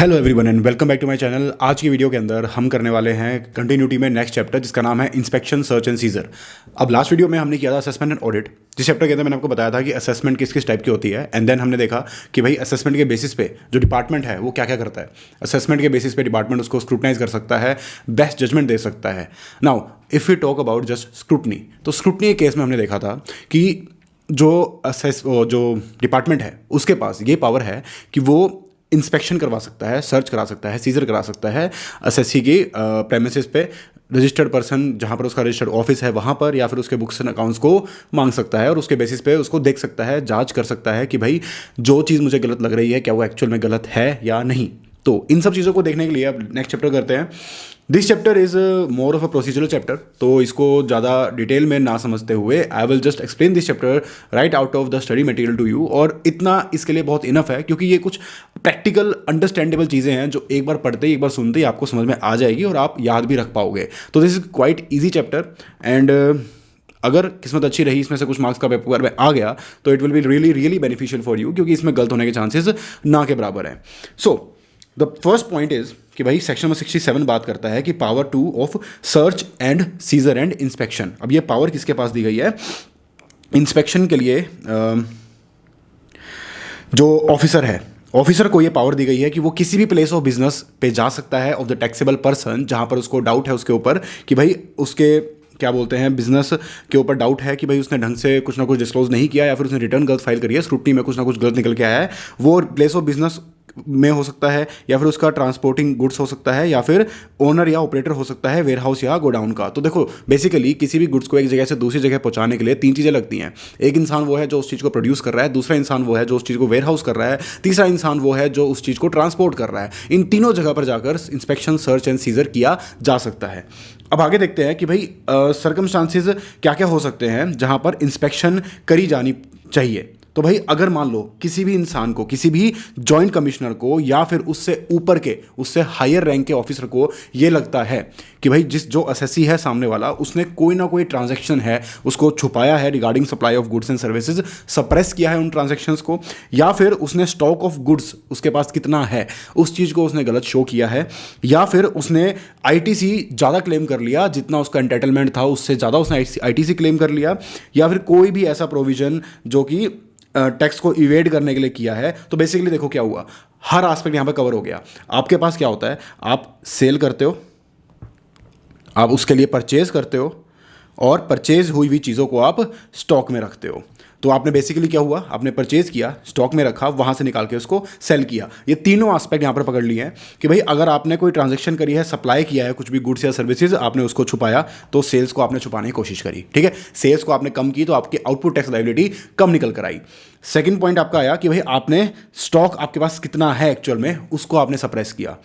Hello everyone and welcome back to my channel. आज की video के अंदर हम करने वाले हैं कंटिन्यूटी में नेक्स्ट चैप्टर जिसका नाम है इंस्पेक्शन सर्च एंड सीजर। अब लास्ट वीडियो में हमने किया था असेसमेंट एंड ऑडिट, जिस चैप्टर के अंदर मैंने आपको बताया था कि असेसमेंट किस किस टाइप की होती है एंड देन हमने देखा कि भाई असेसमेंट के बेसिस पे जो डिपार्टमेंट है वो क्या क्या करता है। असेसमेंट के बेसिस पे डिपार्टमेंट उसको स्क्रूटनाइज कर सकता है, बेस्ट जजमेंट दे सकता है। Now if you talk about just scrutiny, तो स्क्रूटनी के केस में हमने देखा था कि जो डिपार्टमेंट है उसके पास ये पावर है कि वो इंस्पेक्शन करवा सकता है, सर्च करा सकता है, सीजर करा सकता है असेसी की प्रेमिसेस पे, रजिस्टर्ड पर्सन जहाँ पर उसका रजिस्टर्ड ऑफिस है वहाँ पर, या फिर उसके बुक्स एंड अकाउंट्स को मांग सकता है और उसके बेसिस पे उसको देख सकता है, जांच कर सकता है कि भाई जो चीज़ मुझे गलत लग रही है क्या वो एक्चुअल में गलत है या नहीं। तो इन सब चीज़ों को देखने के लिए अब नेक्स्ट चैप्टर करते हैं। This chapter is more of a procedural chapter, तो इसको ज़्यादा डिटेल में ना समझते हुए I will just explain this chapter right out of the study material to you. और इतना इसके लिए बहुत इनफ है क्योंकि ये कुछ प्रैक्टिकल अंडरस्टैंडेबल चीज़ें हैं जो एक बार पढ़ते ही एक बार सुनते ही आपको समझ में आ जाएगी और आप याद भी रख पाओगे। तो this is quite easy chapter and अगर किस्मत अच्छी रही, इसमें से कुछ मार्क्स का पेपर में आ गया तो it will be really really beneficial for you, क्योंकि इसमें गलत होने के चांसेस ना के बराबर हैं। So the first point is कि भाई सेक्शन नंबर 67 बात करता है कि power 2 of search and seizure and inspection. अब ये पावर किसके पास दी गई है? इंस्पेक्शन के लिए जो ऑफिसर है, ऑफिसर को ये पावर दी गई है कि वो किसी भी प्लेस ऑफ बिजनेस पे जा सकता है ऑफ द टैक्सेबल पर्सन जहाँ पर उसको डाउट है उसके ऊपर कि भाई उसके क्या बोलते हैं बिजनेस के ऊपर डाउट है कि भाई उसने ढंग से कुछ ना कुछ डिस्क्लोज नहीं किया या फिर उसने रिटर्न गलत फाइल करी है, स्क्रूटनी में कुछ ना कुछ गलत निकल के आया है। वो प्लेस ऑफ बिजनेस में हो सकता है या फिर उसका ट्रांसपोर्टिंग गुड्स हो सकता है या फिर ओनर या ऑपरेटर हो सकता है वेयर हाउस या गोडाउन का। तो देखो बेसिकली किसी भी गुड्स को एक जगह से दूसरी जगह पहुंचाने के लिए तीन चीज़ें लगती हैं। एक इंसान वो है जो उस चीज़ को प्रोड्यूस कर रहा है, दूसरा इंसान वो है जो उस चीज़ को वेयर हाउस कर रहा है, तीसरा इंसान वो है जो उस चीज़ को ट्रांसपोर्ट कर रहा है। इन तीनों जगह पर जाकर इंस्पेक्शन सर्च एंड सीजर किया जा सकता है। अब आगे देखते हैं कि भाई सर्कमस्टांसेस क्या क्या हो सकते हैं जहां पर इंस्पेक्शन करी जानी चाहिए। तो भाई अगर मान लो किसी भी इंसान को, किसी भी जॉइंट कमिश्नर को या फिर उससे ऊपर के, उससे हायर रैंक के ऑफिसर को ये लगता है कि भाई जो असेसी है सामने वाला, उसने कोई ना कोई ट्रांजैक्शन है उसको छुपाया है regarding supply of goods and services, suppress किया है उन ट्रांजैक्शंस को, या फिर उसने स्टॉक ऑफ गुड्स उसके पास कितना है उस चीज़ को उसने गलत शो किया है, या फिर उसने आईटीसी ज़्यादा क्लेम कर लिया जितना उसका एंटाइटलमेंट था उससे ज़्यादा उसने आईटीसी क्लेम कर लिया, या फिर कोई भी ऐसा प्रोविजन जो कि टैक्स को इवेड करने के लिए किया है। तो बेसिकली देखो क्या हुआ, हर एस्पेक्ट यहाँ पे कवर हो गया। आपके पास क्या होता है, आप सेल करते हो, आप उसके लिए परचेज करते हो और परचेज हुई हुई चीज़ों को आप स्टॉक में रखते हो। तो आपने बेसिकली क्या हुआ, आपने परचेज किया, स्टॉक में रखा, वहाँ से निकाल के उसको सेल किया। ये तीनों एस्पेक्ट यहाँ पर पकड़ लिए हैं कि भाई अगर आपने कोई ट्रांजैक्शन करी है, सप्लाई किया है कुछ भी गुड्स या सर्विसेज, आपने उसको छुपाया तो सेल्स को आपने छुपाने की कोशिश करी, ठीक है। सेल्स को आपने कम की तो आपकी आउटपुट टैक्स लायबिलिटी कम निकल कर आई। सेकंड पॉइंट आपका आया कि भाई आपने स्टॉक आपके पास कितना है एक्चुअल में उसको आपने सप्रेस किया।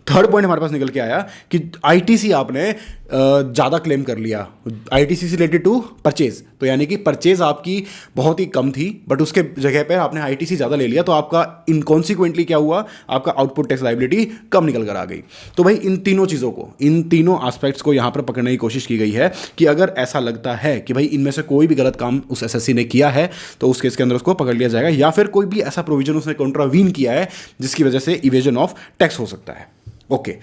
थर्ड पॉइंट हमारे पास निकल के आया कि आईटीसी आपने ज़्यादा क्लेम कर लिया, आईटीसी से रिलेटेड टू परचेज, तो यानी कि परचेज आपकी बहुत ही कम थी बट उसके जगह पे आपने आईटीसी ज़्यादा ले लिया, तो आपका इनकॉन्सिक्वेंटली क्या हुआ, आपका आउटपुट टैक्स लायबिलिटी कम निकल कर आ गई। तो भाई इन तीनों चीज़ों को, इन तीनों एस्पेक्ट्स को यहाँ पर पकड़ने की कोशिश की गई है कि अगर ऐसा लगता है कि भाई इनमें से कोई भी गलत काम उस एसएससी ने किया है तो उस केस के अंदर उसको पकड़ लिया जाएगा, या फिर कोई भी ऐसा प्रोविजन उसने कॉन्ट्रावीन किया है जिसकी वजह से इवेजन ऑफ टैक्स हो सकता है। ओके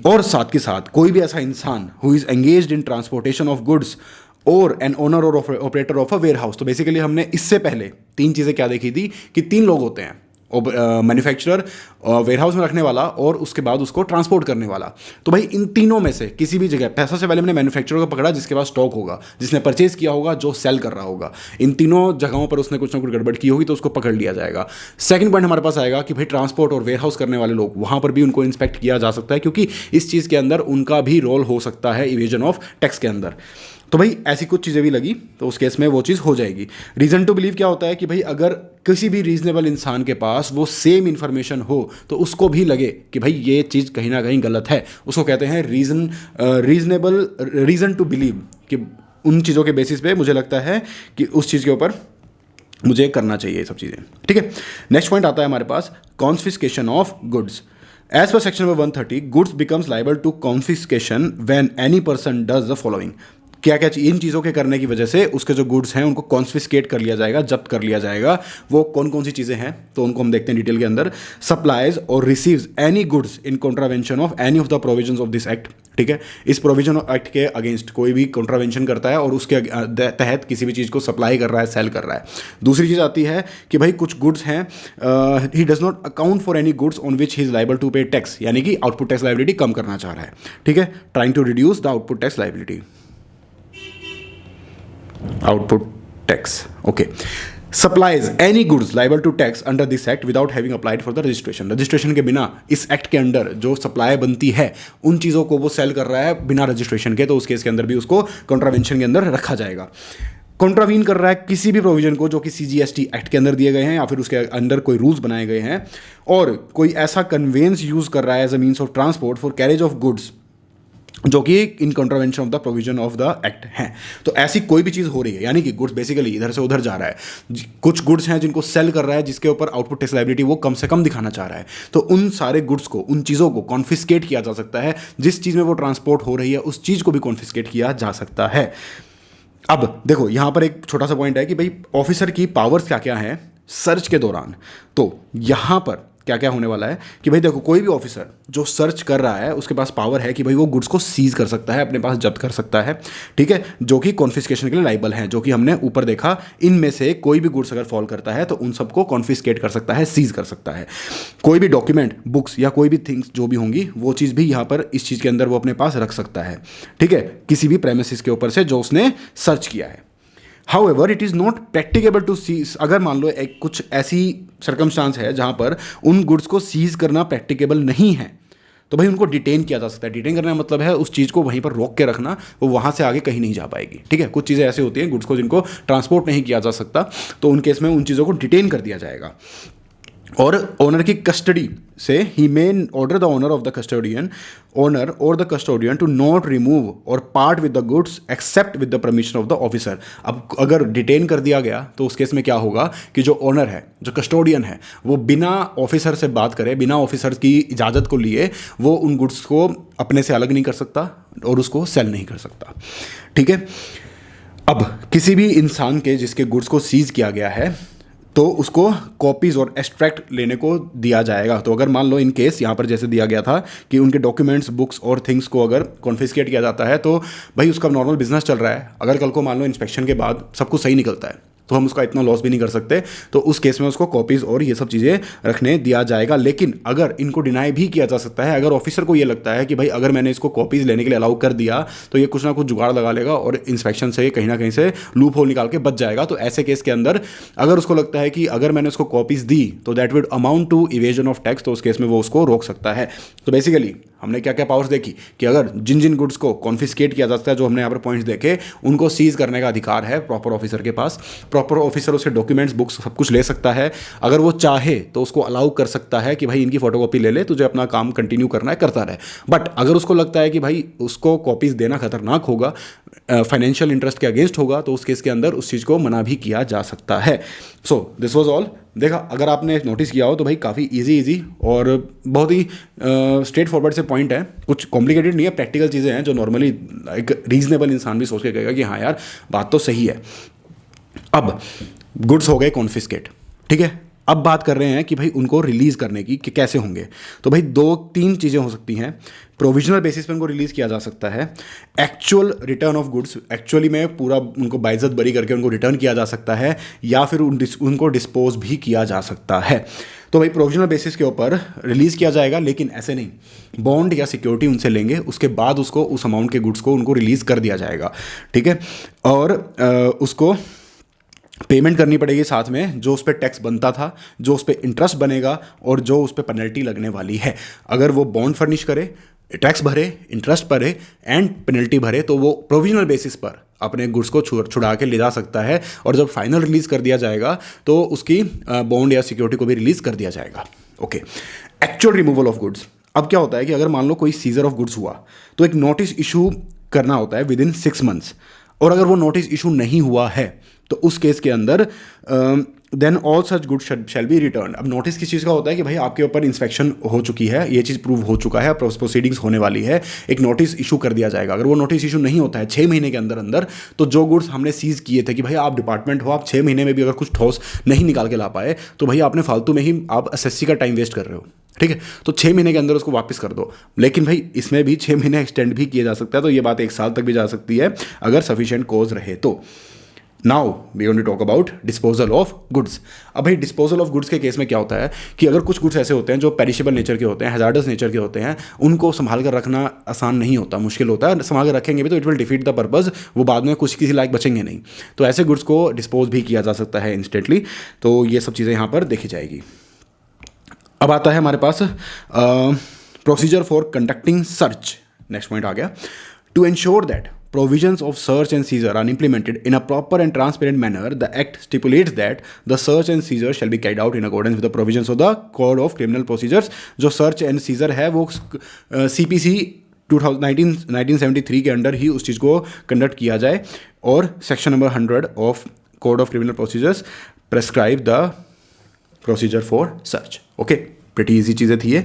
और साथ के साथ कोई भी ऐसा इंसान who is engaged in transportation of goods और एन ओनर और operator of a warehouse. तो बेसिकली हमने इससे पहले तीन चीज़ें क्या देखी थी कि तीन लोग होते हैं, मैन्युफैक्चरर, वेयर हाउस में रखने वाला और उसके बाद उसको ट्रांसपोर्ट करने वाला। तो भाई इन तीनों में से किसी भी जगह, पैसा से पहले हमने मैन्युफैक्चरर को पकड़ा जिसके पास स्टॉक होगा, जिसने परचेज किया होगा, जो सेल कर रहा होगा। इन तीनों जगहों पर उसने कुछ ना कुछ गड़बड़ की होगी तो उसको पकड़ लिया जाएगा। सेकंड पॉइंट हमारे पास आएगा कि भाई ट्रांसपोर्ट और वेयर हाउस करने वाले लोग, वहाँ पर भी उनको इंस्पेक्ट किया जा सकता है क्योंकि इस चीज़ के अंदर उनका भी रोल हो सकता है इवेजन ऑफ टैक्स के अंदर। तो भाई ऐसी कुछ चीज़ें भी लगी तो उस केस में वो चीज़ हो जाएगी। रीज़न टू बिलीव क्या होता है कि भाई अगर किसी भी रीजनेबल इंसान के पास वो सेम इन्फॉर्मेशन हो तो उसको भी लगे कि भाई ये चीज़ कहीं ना कहीं गलत है, उसको कहते हैं रीज़न टू बिलीव कि उन चीज़ों के बेसिस पे मुझे लगता है कि उस चीज़ के ऊपर मुझे करना चाहिए ये सब चीज़ें, ठीक है। नेक्स्ट पॉइंट आता है हमारे पास confiscation of goods. As per section number 130, goods becomes liable to confiscation when any person does the following. क्या क्या इन चीज़ों के करने की वजह से उसके जो गुड्स हैं उनको कॉन्फिस्केट कर लिया जाएगा, जब्त कर लिया जाएगा। वो कौन कौन सी चीज़ें हैं तो उनको हम देखते हैं डिटेल के अंदर। सप्लाइज और receives any goods in contravention of any of the provisions of this act, ठीक है। इस प्रोविजन एक्ट के अगेंस्ट कोई भी कॉन्ट्रावेंशन करता है और उसके तहत किसी भी चीज़ को सप्लाई कर रहा है, सेल कर रहा है। दूसरी चीज़ आती है कि भाई कुछ गुड्स हैं, he does not account for any goods on which he is liable to pay tax, यानी कि आउटपुट टैक्स लाइबिलिटी कम करना चाह रहा है, ठीक है। Trying to reduce the output tax liability, output tax, okay. Supplies any goods liable to tax under this act without having applied for the registration, registration के बिना इस एक्ट के अंडर जो सप्लाई बनती है उन चीज़ों को वो सेल कर रहा है बिना रजिस्ट्रेशन के, तो उस केस के अंदर भी उसको कॉन्ट्रावेंशन के अंदर रखा जाएगा। कॉन्ट्रावीन कर रहा है किसी भी प्रोविजन को जो कि CGST एक्ट के अंदर दिए गए हैं या फिर उसके अंदर कोई रूल्स बनाए गए हैं, और कोई ऐसा कन्वेंस यूज कर रहा है as a means of transport for carriage of goods जो कि in contravention of the provision of the act है। तो ऐसी कोई भी चीज़ हो रही है, यानी कि गुड्स बेसिकली इधर से उधर जा रहा है, कुछ गुड्स हैं जिनको सेल कर रहा है जिसके ऊपर आउटपुट टैक्स लायबिलिटी वो कम से कम दिखाना चाह रहा है, तो उन सारे गुड्स को, उन चीज़ों को कॉन्फिस्केट किया जा सकता है। जिस चीज़ में वो ट्रांसपोर्ट हो रही है उस चीज़ को भी कॉन्फिस्केट किया जा सकता है। अब देखो यहाँ पर एक छोटा सा पॉइंट है कि भाई ऑफिसर की पावर्स क्या क्या हैं सर्च के दौरान। तो यहाँ पर क्या क्या होने वाला है कि भाई देखो, कोई भी ऑफिसर जो सर्च कर रहा है उसके पास पावर है कि भाई वो गुड्स को सीज कर सकता है, अपने पास जब्त कर सकता है, ठीक है, जो कि कॉन्फिस्केशन के लिए लाइबल हैं, जो कि हमने ऊपर देखा। इनमें से कोई भी गुड्स अगर फॉल करता है तो उन सबको कॉन्फिस्केट कर सकता है, सीज कर सकता है। कोई भी डॉक्यूमेंट, बुक्स या कोई भी थिंग्स जो भी होंगी वो चीज़ भी यहाँ पर इस चीज़ के अंदर वो अपने पास रख सकता है, ठीक है, किसी भी प्रेमिसेस के ऊपर से जो उसने सर्च किया है। However, it is not practicable to seize, अगर मान लो एक कुछ ऐसी सर्कमस्टांस है जहाँ पर उन गुड्स को सीज करना प्रैक्टिकेबल नहीं है, तो भाई उनको डिटेन किया जा सकता है। डिटेन करने का मतलब है उस चीज़ को वहीं पर रोक के रखना, वो वहाँ से आगे कहीं नहीं जा पाएगी, ठीक है। कुछ चीज़ें ऐसी होती हैं गुड्स को जिनको ट्रांसपोर्ट नहीं किया जा सकता, तो उन केस में उन चीज़ों को डिटेन कर दिया जाएगा। और ओनर की कस्टडी से ही may order the owner of the custodian, owner or the custodian to not remove or part with the goods except with the permission of the officer. अब अगर डिटेन कर दिया गया तो उस केस में क्या होगा कि जो ओनर है, जो कस्टोडियन है, वो बिना ऑफिसर से बात करे, बिना ऑफिसर की इजाज़त को लिए वो उन गुड्स को अपने से अलग नहीं कर सकता और उसको सेल नहीं कर सकता, ठीक है। अब किसी भी इंसान के जिसके गुड्स को सीज किया गया है तो उसको कॉपीज़ और एक्सट्रैक्ट लेने को दिया जाएगा। तो अगर मान लो इन केस यहाँ पर जैसे दिया गया था कि उनके डॉक्यूमेंट्स, बुक्स और थिंग्स को अगर कॉन्फिस्केट किया जाता है तो भाई उसका नॉर्मल बिजनेस चल रहा है, अगर कल को मान लो इंस्पेक्शन के बाद सब कुछ सही निकलता है तो हम उसका इतना लॉस भी नहीं कर सकते, तो उस केस में उसको कॉपीज़ और ये सब चीज़ें रखने दिया जाएगा। लेकिन अगर इनको डिनाई भी किया जा सकता है, अगर ऑफिसर को ये लगता है कि भाई अगर मैंने इसको कॉपीज़ लेने के लिए अलाउ कर दिया तो ये कुछ ना कुछ जुगाड़ लगा लेगा और इंस्पेक्शन से कहीं ना कहीं से लूप होल निकाल के बच जाएगा, तो ऐसे केस के अंदर अगर उसको लगता है कि अगर मैंने उसको कॉपीज़ दी तो that would amount to evasion of tax, तो उस केस में वो उसको रोक सकता है। तो बेसिकली हमने क्या क्या पावर्स देखी कि अगर जिन जिन गुड्स को कॉन्फिस्केट किया जाता है, जो हमने यहाँ पर पॉइंट्स देखे, उनको सीज करने का अधिकार है प्रॉपर ऑफिसर के पास। प्रॉपर ऑफिसर उसके डॉक्यूमेंट्स, बुक्स सब कुछ ले सकता है। अगर वो चाहे तो उसको अलाउ कर सकता है कि भाई इनकी फोटोकॉपी ले ले, तुझे अपना काम कंटिन्यू करना है, करता रहे। बट अगर उसको लगता है कि भाई उसको कॉपीज़ देना खतरनाक होगा, फाइनेंशियल इंटरेस्ट के अगेंस्ट होगा, तो उस केस के अंदर उस चीज़ को मना भी किया जा सकता है। So this was all. देखा, अगर आपने नोटिस किया हो तो भाई काफ़ी इजी और बहुत ही स्ट्रेट फॉरवर्ड से पॉइंट है, कुछ कॉम्प्लिकेटेड नहीं है, प्रैक्टिकल चीज़ें हैं जो नॉर्मली एक रीजनेबल इंसान भी सोच के कहेगा कि हाँ यार बात तो सही है। अब गुड्स हो गए कॉन्फिस्केट, ठीक है। अब बात कर रहे हैं कि भाई उनको रिलीज़ करने की कि कैसे होंगे। तो भाई 2-3 चीज़ें हो सकती हैं। प्रोविजनल बेसिस पे उनको रिलीज़ किया जा सकता है। Actual return of goods, actually में पूरा उनको बाइज्जत बरी करके उनको रिटर्न किया जा सकता है, या फिर उनको डिस्पोज भी किया जा सकता है। तो भाई प्रोविजनल बेसिस के ऊपर रिलीज़ किया जाएगा, लेकिन ऐसे नहीं, बॉन्ड या सिक्योरिटी उनसे लेंगे, उसके बाद उसको उस अमाउंट के गुड्स को उनको रिलीज़ कर दिया जाएगा, ठीक है। और उसको पेमेंट करनी पड़ेगी साथ में, जो उस पर टैक्स बनता था, जो उस पर इंटरेस्ट बनेगा और जो उस पर पेनल्टी लगने वाली है। अगर वो बॉन्ड फर्निश करे, टैक्स भरे, इंटरेस्ट भरे एंड पेनल्टी भरे, तो वो प्रोविजनल बेसिस पर अपने गुड्स को छुड़ा के ले जा सकता है। और जब फाइनल रिलीज़ कर दिया जाएगा तो उसकी बॉन्ड या सिक्योरिटी को भी रिलीज़ कर दिया जाएगा, okay. Actual removal of goods, अब क्या होता है कि अगर मान लो कोई सीजर ऑफ गुड्स हुआ तो एक नोटिस इशू करना होता है विद इन 6 months, और अगर वो नोटिस इशू नहीं हुआ है तो उस केस के अंदर then all such good shall be return. अब नोटिस किस चीज़ का होता है कि भाई आपके ऊपर इंस्पेक्शन हो चुकी है, ये चीज़ प्रूव हो चुका है, प्रोसीडिंग्स होने वाली है, एक नोटिस इशू कर दिया जाएगा। अगर वो नोटिस इशू नहीं होता है 6 महीने के अंदर अंदर, तो जो गुड्स हमने सीज किए थे कि भाई आप डिपार्टमेंट हो, आप 6 महीने में भी अगर कुछ ठोस नहीं निकाल के ला पाए, तो भाई आपने फालतू में ही आप एसएससी का टाइम वेस्ट कर रहे हो। ठीक है, तो 6 महीने के अंदर उसको वापस कर दो। लेकिन भाई इसमें भी 6 महीने एक्सटेंड भी किया जा सकता है, तो ये बात 1 साल तक भी जा सकती है अगर सफिशिएंट कॉज रहे तो। Now we going to talk about disposal of goods. अब भाई डिस्पोजल ऑफ गुड्स के केस में क्या होता है कि अगर कुछ गुड्स ऐसे होते हैं जो पेरिशेबल नेचर के होते हैं, हैजार्डस नेचर के होते हैं, उनको संभाल कर रखना आसान नहीं होता, मुश्किल होता है। संभाल कर रखेंगे भी तो it will defeat the purpose, वो बाद में कुछ किसी लायक बचेंगे नहीं। तो ऐसे गुड्स को डिस्पोज भी किया जा सकता है इंस्टेंटली। तो ये सब चीज़ें यहाँ पर देखी जाएगी। अब आता है हमारे पास procedure for conducting search. Next point आ गया, to ensure that provisions of search and seizure are implemented in a proper and transparent manner, the Act stipulates that the search and seizure shall be carried out in accordance with the provisions of the Code of Criminal Procedures। जो search and seizure है वो CPC 1973 के under ही उस चीज़ को conduct किया जाए, और section number 100 of code of criminal procedures prescribe the procedure for search. Okay, pretty easy चीज़ें थी ये।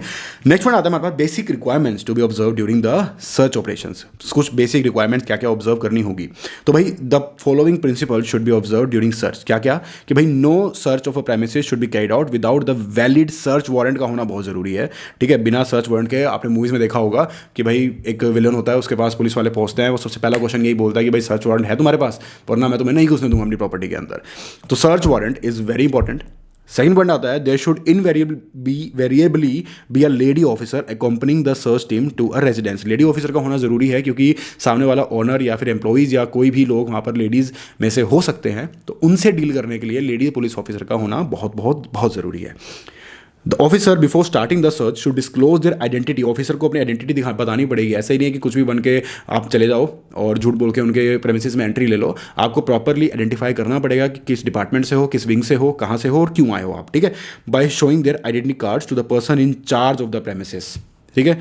नेक्स्ट वन आता है हमारे पास basic requirements to be observe during the search operations. कुछ बेसिक रिक्वायरमेंट्स क्या क्या ऑब्जर्व करनी होगी। तो भाई the following principle should be observe during search. क्या क्या कि भाई no search of a premises should be carried out without the valid search warrant का होना बहुत ज़रूरी है। ठीक है, बिना सर्च वारंट के आपने मूवीज़ में देखा होगा कि भाई एक विलन होता है, उसके पास पुलिस वाले पहुंचते हैं, वो सबसे पहला क्वेश्चन यही बोलता है कि भाई सर्च वारंट है तुम्हारे पास, वरना मैं तुम्हें नहीं घुसने दूंगा अपनी प्रॉपर्टी के अंदर। तो search warrant is very important. Second point आता है there should invariably be a lady officer accompanying the search team to a residence. Lady officer का होना ज़रूरी है क्योंकि सामने वाला ऑनर या फिर एम्प्लॉइज़ या कोई भी लोग वहाँ पर लेडीज़ में से हो सकते हैं, तो उनसे डील करने के लिए लेडी पुलिस ऑफिसर का होना बहुत बहुत बहुत ज़रूरी है। The officer before starting the search should disclose their identity. Officer को अपनी आइडेंटिटी बतानी पड़ेगी। ऐसा ही नहीं है कि कुछ भी बन के आप चले जाओ और झूठ बोल के उनके प्रेमिसेस में एंट्री ले लो। आपको प्रॉपरली आइडेंटिफाई करना पड़ेगा कि किस डिपार्टमेंट से हो, किस विंग से हो, कहाँ से हो और क्यों आए हो आप। ठीक है, by showing their identity cards to the person in charge of the premises. ठीक है,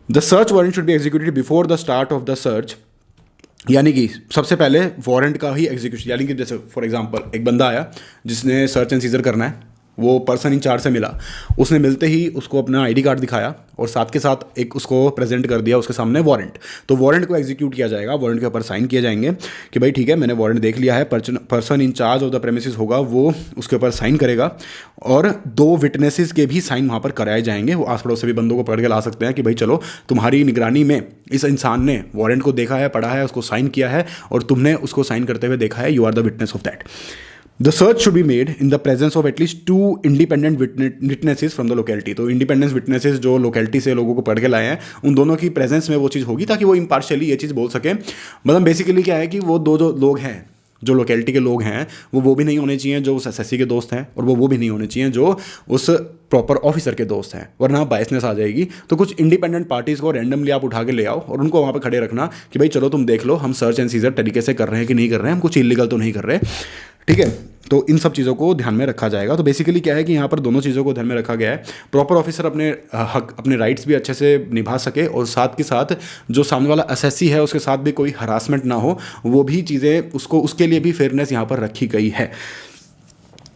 the search warrant should be executed before the start of the search. यानी कि सबसे पहले वारंट का ही एग्जीक्यूशन, यानी कि जैसे फॉर एग्जांपल एक बंदा आया जिसने सर्च एंड सीजर करना है, वो पर्सन इन चार्ज से मिला, उसने मिलते ही उसको अपना आईडी कार्ड दिखाया और साथ के साथ एक उसको प्रेजेंट कर दिया उसके सामने वारंट। तो वारंट को एग्जीक्यूट किया जाएगा, वारंट के ऊपर साइन किए जाएंगे कि भाई ठीक है मैंने वारंट देख लिया है। Person in charge of the premises होगा, वो उसके ऊपर साइन करेगा और 2 विटनेसेस के भी साइन वहाँ पर कराए जाएंगे। वो आस पड़ोस से भी बंदों को पकड़ के ला सकते हैं कि भाई चलो तुम्हारी निगरानी में इस इंसान ने वारंट को देखा है, पढ़ा है, उसको साइन किया है और तुमने उसको साइन करते हुए देखा है, you are the witness of that. The search should be made in the presence of at least 2 independent witnesses from the locality। तो इंडिपेंडेंस विटनेसेस जो लोकेलिटी से लोगों को पढ़ के लाए हैं, उन दोनों की प्रेजेंस में वो चीज़ होगी ताकि वो इम्पार्शियली ये चीज़ बोल सकें। मतलब बेसिकली क्या है कि वो दो जो लोग हैं, जो लोकेलिटी के लोग हैं, वो भी नहीं होने चाहिए जो उस एसएससी के दोस्त हैं, और वो भी नहीं होने चाहिए जो उस प्रॉपर ऑफिसर के दोस्त हैं, वरना बायसनेस आ जाएगी। तो कुछ इंडिपेंडेंट पार्टीज़ को रैंडमली आप उठा के ले आओ और उनको वहाँ पर खड़े रखना कि भाई चलो तुम देख लो हम सर्च एंड सीजर तरीके से कर रहे हैं कि नहीं कर रहे हैं, हम कुछ इलीगल तो नहीं कर रहे। ठीक है, तो इन सब चीज़ों को ध्यान में रखा जाएगा। तो बेसिकली क्या है कि यहाँ पर दोनों चीज़ों को ध्यान में रखा गया है, प्रॉपर ऑफिसर अपने हक, अपने राइट्स भी अच्छे से निभा सके और साथ के साथ जो सामने वाला एसएससी है उसके साथ भी कोई हरासमेंट ना हो, वो भी चीज़ें उसको उसके लिए भी फेयरनेस यहाँ पर रखी गई है।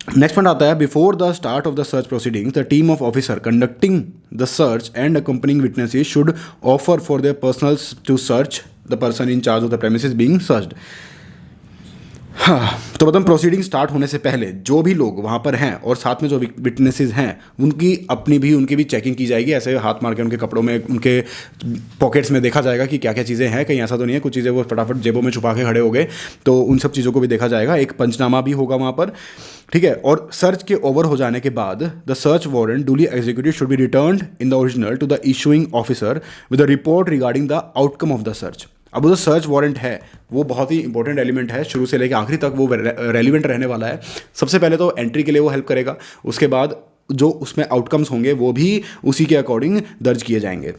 नेक्स्ट पॉइंट आता है before the start of the search proceedings the team of officer conducting the search and accompanying witnesses should offer for their personals to search the person in charge of the premises being searched. हाँ, तो मतलब proceeding start होने से पहले जो भी लोग वहाँ पर हैं और साथ में जो विटनेसेस हैं उनकी भी चेकिंग की जाएगी। ऐसे हाथ मार के उनके कपड़ों में, उनके पॉकेट्स में देखा जाएगा कि क्या क्या चीज़ें हैं, कहीं ऐसा तो नहीं है कुछ चीज़ें वो फटाफट जेबों में छुपा के खड़े हो गए, तो उन सब चीज़ों को भी देखा जाएगा। एक पंचनामा भी होगा वहाँ पर। ठीक है, और सर्च के ओवर हो जाने के बाद the search warrant duly executed should be returned in the original to the issuing officer with a report regarding the outcome of the search. अब जो सर्च वारंट है वो बहुत ही इंपॉर्टेंट एलिमेंट है, शुरू से लेकर आखिरी तक वो रेलिवेंट रहने वाला है। सबसे पहले तो एंट्री के लिए वो हेल्प करेगा, उसके बाद जो उसमें आउटकम्स होंगे वो भी उसी के अकॉर्डिंग दर्ज किए जाएंगे।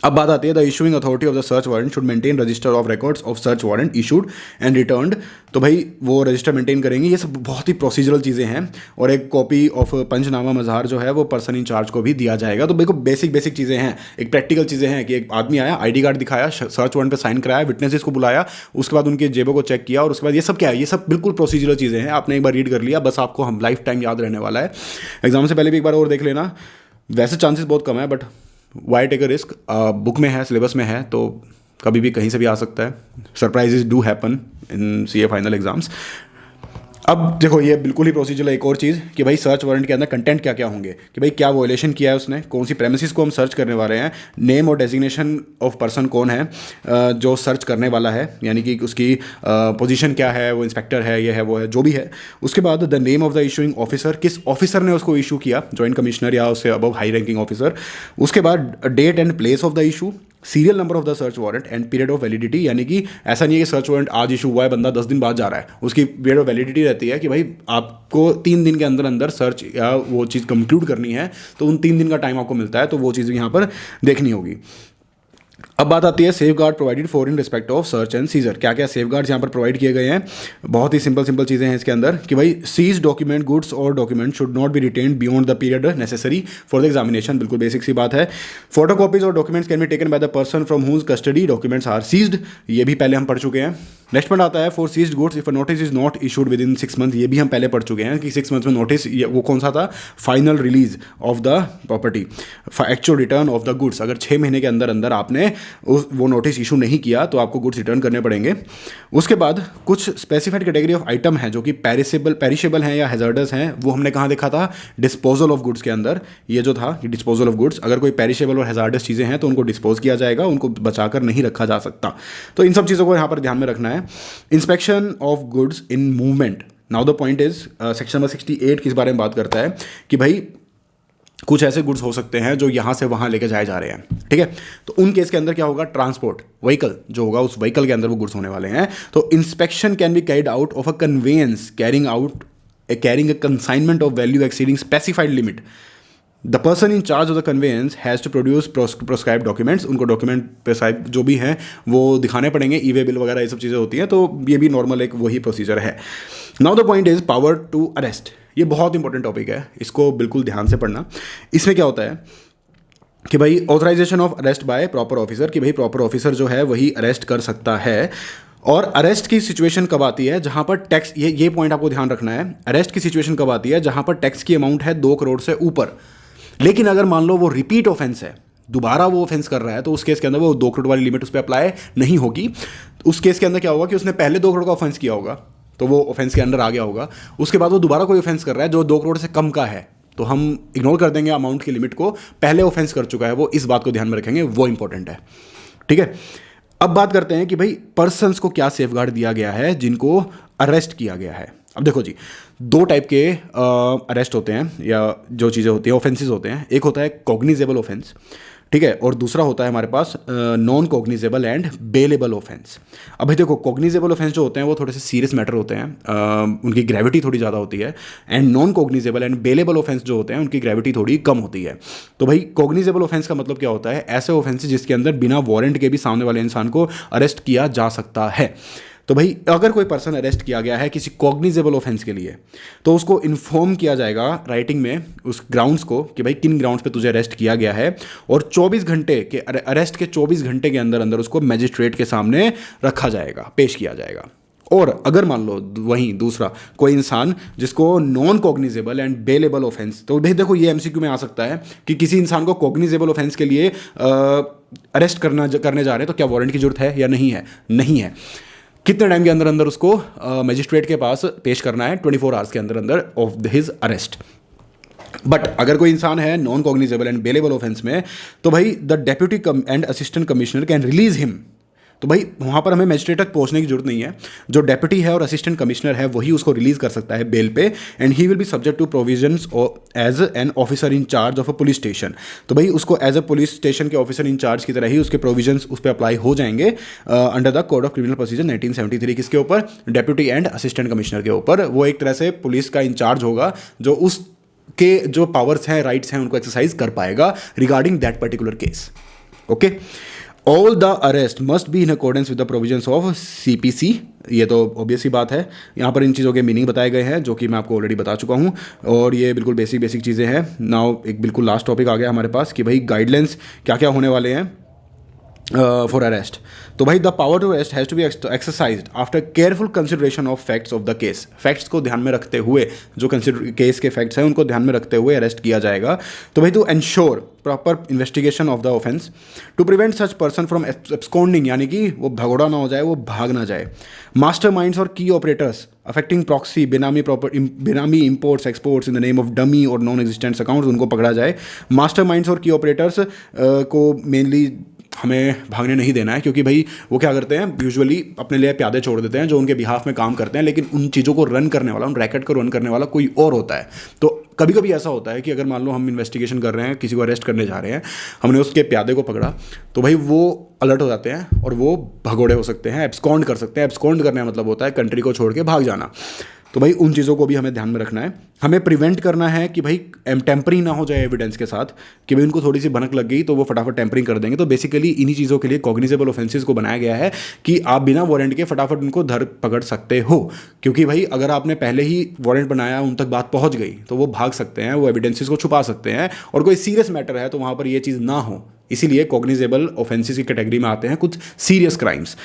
अब बात आती है, the issuing authority of the search warrant should maintain register of records of search warrant issued and returned. तो भाई वो रजिस्टर मेंटेन करेंगे। ये सब बहुत ही प्रोसीजरल चीज़ें हैं। और एक कॉपी ऑफ पंचनामा मजहार जो है वो पर्सन इन चार्ज को भी दिया जाएगा। तो बिल्कुल बेसिक बेसिक चीज़ें हैं, एक प्रैक्टिकल चीज़ें हैं कि एक आदमी आया, आईडी कार्ड दिखाया, सर्च वारंट पे साइन कराया, विटनेसेस को बुलाया, उसके बाद उनके जेबों को चेक किया, और उसके बाद ये सब क्या है, ये सब बिल्कुल प्रोसीजरल चीज़ें हैं। आपने एक बार रीड कर लिया, बस आपको हम लाइफ टाइम याद रहने वाला है। एग्जाम से पहले भी एक बार और देख लेना। वैसे चांसेस बहुत कम है, but why take a risk. Book में है, सिलेबस में है, तो कभी भी कहीं से भी आ सकता है। Surprises do happen in CA final exams. अब देखो ये बिल्कुल ही प्रोसीजर। एक और चीज़ कि भाई सर्च वारंट के अंदर कंटेंट क्या क्या होंगे, कि भाई क्या वॉयलेशन किया है उसने, कौन सी प्रेमिसेस को हम सर्च करने वाले हैं, नेम और डेजिग्नेशन ऑफ पर्सन कौन है जो सर्च करने वाला है, यानी कि उसकी पोजीशन क्या है, वो इंस्पेक्टर है, ये है, वो है, जो भी है। उसके बाद the name of the issuing officer, किस ऑफिसर ने उसको इशू किया, जॉइंट कमिश्नर या उससे अबव हाई रैंकिंग ऑफिसर। उसके बाद date and place of the issue, serial number of the search warrant and period of validity, यानी कि ऐसा नहीं है कि सर्च वारंट आज इशू हुआ है, बंदा 10 दिन बाद जा रहा है, उसकी पीरियड ऑफ वैलिडिटी रहती है कि भाई आपको 3 दिन के अंदर अंदर सर्च या वो चीज़ कंक्लूड करनी है, तो उन 3 दिन का टाइम आपको मिलता है। तो वो चीज़ यहाँ पर देखनी होगी। अब बात आती है safe guard provided for in respect of search and seizure. क्या क्या सेफ गार्ड्स यहाँ पर प्रोवाइड किए गए हैं, बहुत ही सिंपल चीज़ें हैं इसके अंदर कि भाई सीज डॉक्यूमेंट, गुड्स और document should not be retained beyond the period necessary for the examination. बिल्कुल बेसिक सी बात है। फोटो कॉपीज और documents can be taken by the person from whose custody documents are seized. ये भी पहले हम पढ़ चुके हैं। नेक्स्ट पॉइंट आता है for seized goods if a notice is not issued within 6 month. ये भी हम पहले पढ़ चुके हैं कि 6 मंथ में नोटिस, वो कौन सा था, final release of the property, actual return of the goods. अगर 6 महीने के अंदर अंदर आपने वो नोटिस इशू नहीं किया तो आपको गुड्स रिटर्न करने पड़ेंगे। उसके बाद कुछ स्पेसिफाइड कैटेगरी ऑफ आइटम है जो कि पेरिशेबल हैं या हैजर्डस हैं, वो हमने कहाँ देखा था, डिस्पोजल ऑफ गुड्स के अंदर। ये जो था डिस्पोजल ऑफ गुड्स, अगर कोई पेरिशेबल और हैजर्डस चीज़ें हैं तो उनको डिस्पोज किया जाएगा, उनको बचाकर नहीं रखा जा सकता। तो इन सब चीज़ों को यहाँ पर ध्यान में रखना है। Inspection of goods in movement. Now the point is section number 68 किस बारे में बात करता है कि भाई कुछ ऐसे गुड्स हो सकते हैं जो यहाँ से वहाँ लेके जाए जा रहे हैं, ठीक है। तो उन केस के अंदर क्या होगा, ट्रांसपोर्ट व्हीकल जो होगा, उस व्हीकल के अंदर वो गुड्स होने वाले हैं। तो inspection can be carried out of a conveyance carrying a consignment of value exceeding specified limit. The person in charge of the conveyance has to produce proscribe documents. उनको डॉक्यूमेंट प्रोस्क्राइब जो भी हैं वो दिखाने पड़ेंगे, ई वे बिल वगैरह ये सब चीज़ें होती हैं। तो ये भी नॉर्मल एक वही प्रोसीजर है। Now the point is power to arrest. ये बहुत इंपॉर्टेंट टॉपिक है, इसको बिल्कुल ध्यान से पढ़ना। इसमें क्या होता है कि भाई authorisation of arrest by proper officer, कि भाई प्रॉपर ऑफिसर जो है वही अरेस्ट कर सकता है। और अरेस्ट की सिचुएशन कब आती है, जहां पर टैक्स, ये पॉइंट आपको ध्यान रखना है। अरेस्ट की सिचुएशन कब आती है, जहां पर टैक्स की अमाउंट है 2 करोड़ से ऊपर। लेकिन अगर मान लो वो रिपीट ऑफेंस है, दोबारा वो ऑफेंस कर रहा है, तो उस केस के अंदर वो 2 करोड़ वाली लिमिट उस पर अप्लाई नहीं होगी। उस केस के अंदर क्या होगा कि उसने पहले 2 करोड़ का ऑफेंस किया होगा, तो वो ऑफेंस के अंदर आ गया होगा। उसके बाद वो दोबारा कोई ऑफेंस कर रहा है जो 2 करोड़ से कम का है, तो हम इग्नोर कर देंगे अमाउंट की लिमिट को। पहले ऑफेंस कर चुका है वो, इस बात को ध्यान में रखेंगे, वो इंपॉर्टेंट है, ठीक है। अब बात करते हैं कि भाई पर्सन्स को क्या सेफगार्ड दिया गया है जिनको अरेस्ट किया गया है। अब देखो जी, 2 टाइप के अरेस्ट होते हैं या जो चीज़ें होती हैं, ऑफेंसेस होते हैं। एक होता है कॉग्निजेबल ऑफेंस, ठीक है, और दूसरा होता है हमारे पास non cognizable and bailable offence. अब भाई देखो, कॉग्निजेबल ऑफेंस जो होते हैं वो थोड़े से सीरियस मैटर होते हैं, उनकी ग्रेविटी थोड़ी ज़्यादा होती है। And non cognizable and bailable offence जो होते हैं उनकी ग्रेविटी थोड़ी कम होती है। तो भाई कॉग्निजेबल ऑफेंस का मतलब क्या होता है, ऐसे ऑफेंसेस जिसके अंदर बिना वारंट के भी सामने वाले इंसान को अरेस्ट किया जा सकता है। तो भाई अगर कोई पर्सन अरेस्ट किया गया है किसी कॉग्निजेबल ऑफेंस के लिए, तो उसको इन्फॉर्म किया जाएगा राइटिंग में उस ग्राउंड्स को कि भाई किन ग्राउंड्स पे तुझे अरेस्ट किया गया है, और 24 घंटे के अरेस्ट के 24 घंटे के अंदर अंदर उसको मैजिस्ट्रेट के सामने रखा जाएगा, पेश किया जाएगा। और अगर मान लो वहीं दूसरा कोई इंसान जिसको non cognizable and bailable offence, तो भाई देखो ये एमसीक्यू में आ सकता है कि किसी इंसान को कॉग्निजेबल ऑफेंस के लिए अरेस्ट करने जा रहे हैं, तो क्या वारंट की जरूरत है या नहीं है? नहीं है। कितने टाइम के अंदर अंदर उसको मजिस्ट्रेट के पास पेश करना है? 24 आवर्स के अंदर अंदर ऑफ हिज अरेस्ट। बट अगर कोई इंसान है non cognizable and bailable offence में, तो भाई the deputy and assistant commissioner can release him. तो भाई वहाँ पर हमें मजिस्ट्रेट तक पहुँचने की जरूरत नहीं है, जो डेप्यूटी है और असिस्टेंट कमिश्नर है वही उसको रिलीज कर सकता है बेल पे। And he will be subject to provisions as an officer in charge of a police station. तो भाई उसको एज अ पुलिस स्टेशन के ऑफिसर इन चार्ज की तरह ही उसके प्रोविजंस उस पर अप्लाई हो जाएंगे under the code of criminal procedure 1973। किसके ऊपर? डेप्यूटी एंड असिस्टेंट कमिश्नर के ऊपर। वो एक तरह से पुलिस का इंचार्ज होगा जो उसके जो पावर्स हैं, राइट्स हैं, उनको एक्सरसाइज कर पाएगा regarding that particular case. Okay. All the arrest must be in accordance with the provisions of CPC। ये तो ऑब्वियस ही बात है। यहाँ पर इन चीज़ों के मीनिंग बताए गए हैं जो कि मैं आपको ऑलरेडी बता चुका हूँ, और ये बिल्कुल बेसिक चीज़ें हैं। नाउ एक बिल्कुल लास्ट टॉपिक आ गया हमारे पास कि भाई गाइडलाइंस क्या क्या होने वाले हैं फॉर अरेस्ट। तो भाई the power to arrest has to be exercised after careful consideration of facts of the case. Facts को ध्यान में रखते हुए, जो केस के फैक्ट्स हैं उनको ध्यान में रखते हुए अरेस्ट किया जाएगा। तो भाई to ensure proper investigation of the offence, to prevent such person from absconding, यानी कि वो भगोड़ा ना हो जाए, वो भाग ना जाए। मास्टर माइंड्स और की ऑपरेटर्स अफेक्टिंग प्रॉक्सी, बेनामी imports exports in the name of dummy और नॉन एग्जिस्टेंट अकाउंट्स, उनको पकड़ा जाए। मास्टर माइंड्स और की ऑपरेटर्स को मेनली हमें भागने नहीं देना है, क्योंकि भाई वो क्या करते हैं, यूजुअली अपने लिए प्यादे छोड़ देते हैं जो उनके बिहाफ में काम करते हैं, लेकिन उन चीज़ों को रन करने वाला, उन रैकेट को रन करने वाला कोई और होता है। तो कभी कभी ऐसा होता है कि अगर मान लो हम इन्वेस्टिगेशन कर रहे हैं, किसी को अरेस्ट करने जा रहे हैं, हमने उसके प्यादे को पकड़ा, तो भाई वो अलर्ट हो जाते हैं और वो भगोड़े हो सकते हैं, एब्सकॉन्ड कर सकते हैं। एब्सकॉन्ड करने का मतलब होता है कंट्री को छोड़ के भाग जाना। तो भाई उन चीज़ों को भी हमें ध्यान में रखना है। हमें प्रिवेंट करना है कि भाई टेम्परिंग ना हो जाए एविडेंस के साथ, कि भाई उनको थोड़ी सी भनक लग गई तो वो फटाफट टेम्परिंग कर देंगे। तो बेसिकली इन्हीं चीज़ों के लिए कॉग्निजेबल ऑफेंसेस को बनाया गया है कि आप बिना वारंट के फटाफट उनको धर पकड़ सकते हो, क्योंकि भाई अगर आपने पहले ही वारंट बनाया, उन तक बात पहुंच गई, तो वो भाग सकते हैं, वो एविडेंसेस को छुपा सकते हैं, और कोई सीरियस मैटर है तो वहाँ पर ये चीज़ ना हो। इसीलिए कॉग्निजेबल ऑफेंसेस की कैटेगरी में आते हैं कुछ सीरियस क्राइम्स।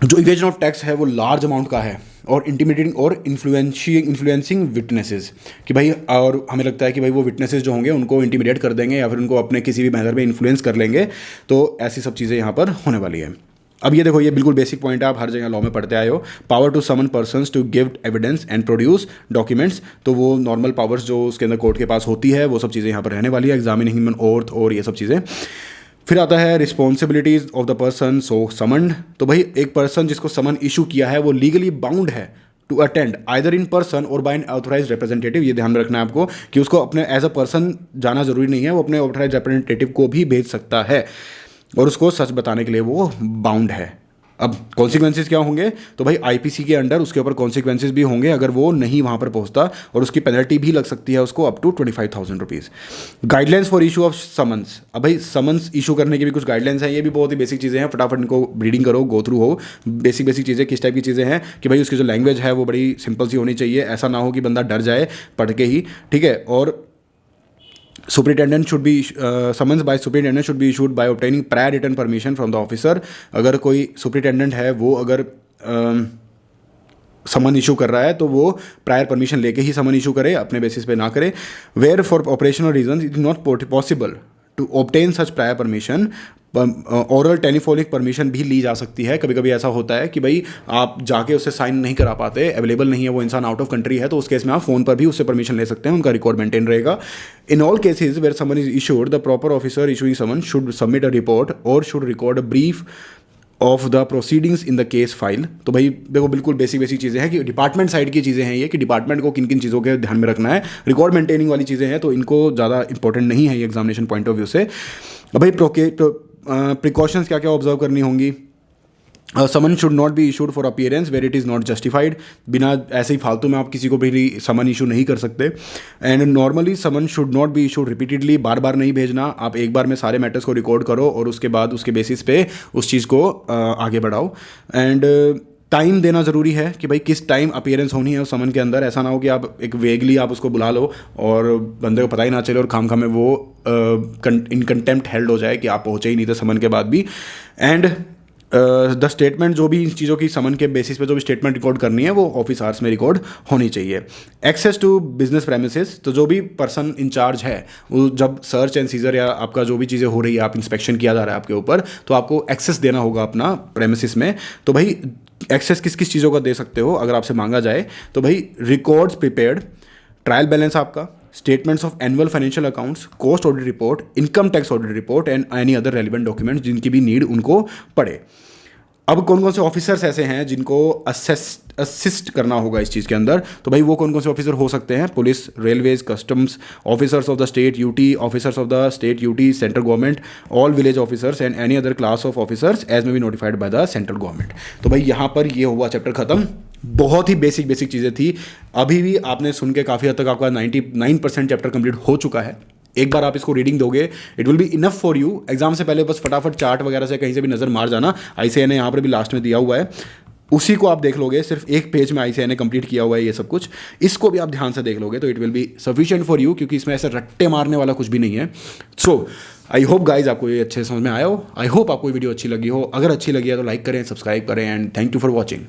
जो इवेजन ऑफ टैक्स है वो लार्ज अमाउंट का है, और इंटिमिडेटिंग और इन्फ्लुएंसिंग विटनेसेस, कि भाई, और हमें लगता है कि भाई वो विटनेसेस जो होंगे उनको इंटिमिडेट कर देंगे या फिर उनको अपने किसी भी मैनर में इन्फ्लुएंस कर लेंगे। तो ऐसी सब चीज़ें यहाँ पर होने वाली है। अब ये देखो, ये बिल्कुल बेसिक पॉइंट है, आप हर जगह लॉ में पढ़ते आए हो। Power to summon persons to give evidence and produce documents, तो वो नॉर्मल पावर्स जो उसके अंदर कोर्ट के पास होती है, वो सब चीज़ें यहाँ पर रहने वाली है। एग्जामिनिंग ह्यूमन ओथ और ये सब चीज़ें। फिर आता है responsibilities of the person so summoned. तो भाई एक पर्सन जिसको समन इशू किया है वो लीगली बाउंड है to attend either in person और बाय एन ऑथराइज रिप्रेजेंटेटिव। ये ध्यान में रखना है आपको कि उसको अपने एज अ पर्सन जाना जरूरी नहीं है, वो अपने ऑथराइज रिप्रेजेंटेटिव को भी भेज सकता है और उसको सच बताने के लिए वो बाउंड है। अब कॉन्सिक्वेंसेज क्या होंगे, तो भाई आईपीसी के अंडर उसके ऊपर कॉन्सिक्वेंसेज भी होंगे अगर वो नहीं वहाँ पर पहुँचता, और उसकी पेनल्टी भी लग सकती है उसको up to 25,000 rupees. Guidelines for issue of summons. अब भाई समन्स इशू करने की भी कुछ गाइडलाइंस हैं, ये भी बहुत ही बेसिक चीज़ें हैं, फटाफट इनको रीडिंग करो, गो थ्रू हो। बेसिक चीज़ें किस टाइप की चीज़ें हैं कि भाई उसकी जो लैंग्वेज है वो बड़ी सिंपल सी होनी चाहिए, ऐसा ना हो कि बंदा डर जाए पढ़ के ही, ठीक है। और superintendent should be summons by superintendent should be issued by obtaining prior written permission from the officer. अगर कोई सुपरिटेंडेंट है वो अगर समन इशू कर रहा है तो वो प्रायर परमिशन लेके ही समन इशू करे, अपने बेसिस पे ना करे। Where for operational reason it is not possible to obtain such prior permission, oral telephonic permission भी ली जा सकती है। कभी कभी ऐसा होता है कि भाई आप जाके उससे साइन नहीं करा पाते, अवेलेबल नहीं है, वो इंसान आउट ऑफ कंट्री है, तो उस केस में आप फ़ोन पर भी उससे परमिशन ले सकते हैं, उनका रिकॉर्ड मेंटेन रहेगा। In all cases where summon is issued the proper officer issuing summon should submit a report और should record a brief of the proceedings in the case file. तो भाई देखो बिल्कुल बेसिक चीज़ें हैं कि डिपार्टमेंट साइड की चीज़ें हैं ये, कि डिपार्टमेंट को किन किन चीज़ों के ध्यान में रखना है। रिकॉर्ड मेंटेनिंग वाली चीज़ें हैं तो इनको ज़्यादा इंपॉर्टेंट नहीं है ये एग्जामिनेशन पॉइंट ऑफ व्यू से। अब भाई प्रिकॉशंस क्या क्या ऑब्जर्व करनी होंगी। Summon should not be issued for appearance where it is not justified. बिना ऐसे ही फालतू में आप किसी को भी समन इशू नहीं कर सकते। And normally summon should not be issued repeatedly, बार बार नहीं भेजना। आप एक बार में सारे मैटर्स को रिकॉर्ड करो और उसके बाद उसके बेसिस पे उस चीज़ को आगे बढ़ाओ। एंड टाइम देना ज़रूरी है कि भाई किस टाइम अपीयरेंस होनी है उस समन के अंदर। ऐसा ना हो कि आप एक वेगली आप उसको बुला लो और बंदे को पता ही ना चले और खाम में वो इन कंटेम्प्ट हेल्ड हो जाए कि आप पहुँचे ही नहीं थे समन के बाद भी। एंड द स्टेटमेंट, जो भी इन चीज़ों की समन के बेसिस पे जो भी स्टेटमेंट रिकॉर्ड करनी है वो ऑफिस आवर्स में रिकॉर्ड होनी चाहिए। एक्सेस टू बिजनेस प्रेमिसेस, तो जो भी पर्सन इंचार्ज है वो जब सर्च एंड सीजर या आपका जो भी चीज़ें हो रही है, आप इंस्पेक्शन किया जा रहा है आपके ऊपर, तो आपको एक्सेस देना होगा अपना प्रेमिसेस में। तो भाई एक्सेस किस किस चीज़ों का दे सकते हो अगर आपसे मांगा जाए, तो भाई रिकॉर्ड्स प्रिपेयर्ड, ट्रायल बैलेंस आपका, statements of annual financial accounts, cost audit report, income tax audit report and any other relevant documents जिनकी भी नीड उनको पड़े। अब कौन कौन से ऑफिसर्स ऐसे हैं जिनको असिस्ट करना होगा इस चीज़ के अंदर, तो भाई वो कौन कौन से ऑफिसर हो सकते हैं। Police, railways, customs, officers of the state UT, officers of the state UT, central government, all village officers and any other class of officers as may be notified by the central government. तो भाई यहाँ पर ये हुआ chapter खत्म। बहुत ही basic चीज़ें थी। अभी भी आपने सुन के काफ़ी हद तक आपका 99% चैप्टर कंप्लीट हो चुका है। एक बार आप इसको रीडिंग दोगे, it will be enough for you. Exam से पहले बस फटाफट चार्ट वगैरह से कहीं से भी नज़र मार जाना, ICAI ने यहाँ पर भी लास्ट में दिया हुआ है, उसी को आप देख लोगे। सिर्फ एक पेज में ICAI ने कंप्लीट किया हुआ है ये सब कुछ, इसको भी आप ध्यान से देख लोगे तो it will be sufficient for you, क्योंकि इसमें ऐसे रट्टे मारने वाला कुछ भी नहीं है। सो आई होप गाइज आपको ये अच्छे समझ में आया हो। आई होप आपको ये वीडियो अच्छी लगी हो। अगर अच्छी लगी है तो लाइक करें, सब्सक्राइब करें, and thank you for watching.